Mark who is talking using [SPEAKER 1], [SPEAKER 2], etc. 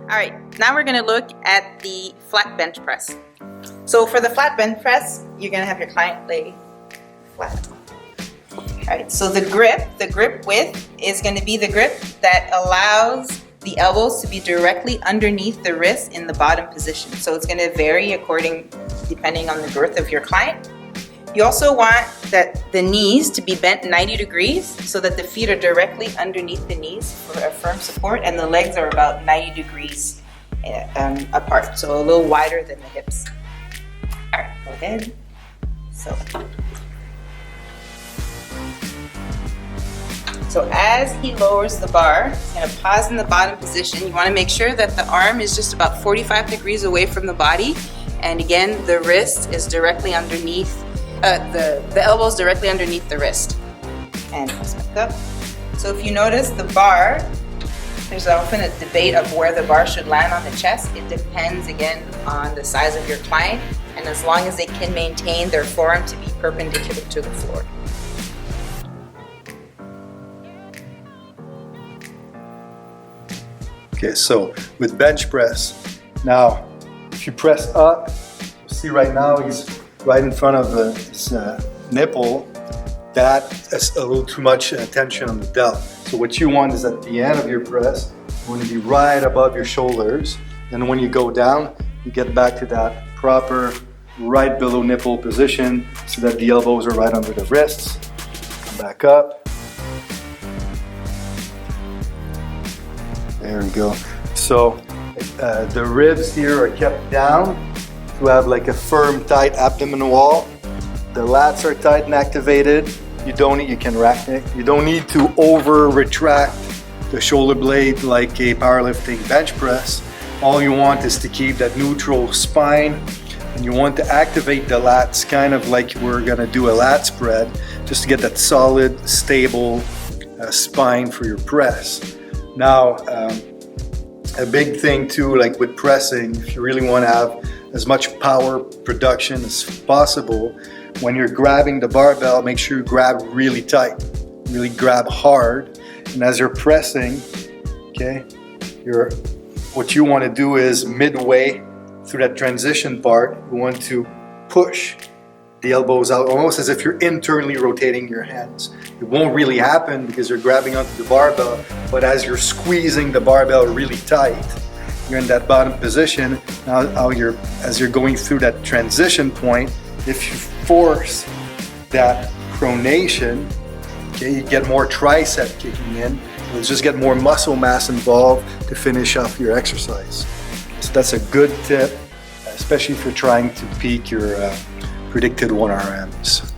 [SPEAKER 1] All right, now we're gonna look at the flat bench press. So for the flat bench press, you're gonna have your client lay flat. All right, so the grip width is gonna be the grip that allows the elbows to be directly underneath the wrist in the bottom position. So it's gonna vary depending on the girth of your client. You also want the knees to be bent 90 degrees so that the feet are directly underneath the knees for a firm support, and the legs are about 90 degrees apart, so a little wider than the hips. All right, go ahead. So as he lowers the bar, he's going to pause in the bottom position. You want to make sure that the arm is just about 45 degrees away from the body, and again, the wrist is directly underneath. The elbow is directly underneath the wrist. And press back up. So if you notice the bar, there's often a debate of where the bar should land on the chest. It depends again on the size of your client, and as long as they can maintain their forearm to be perpendicular to the floor.
[SPEAKER 2] Okay, so with bench press, now if you press up, see right now he's right in front of his nipple. That is a little too much tension on the delt. So what you want is at the end of your press, you want to be right above your shoulders. And when you go down, you get back to that proper right below nipple position so that the elbows are right under the wrists. Come back up. There we go. So the ribs here are kept down to have like a firm, tight abdominal wall. The lats are tight and activated. You don't need to over retract the shoulder blade like a powerlifting bench press. All you want is to keep that neutral spine, and you want to activate the lats kind of like we're gonna do a lat spread, just to get that solid, stable spine for your press. Now, a big thing too, like with pressing, if you really want to have as much power production as possible, when you're grabbing the barbell, make sure you grab really tight, really grab hard. And as you're pressing, okay, what you want to do is midway through that transition part, you want to push the elbows out, almost as if you're internally rotating your hands. It won't really happen because you're grabbing onto the barbell, but as you're squeezing the barbell really tight, you're in that bottom position. Now as you're going through that transition point, if you force that pronation, okay, you get more tricep kicking in. You'll just get more muscle mass involved to finish off your exercise. So that's a good tip, especially if you're trying to peak your predicted 1RMs.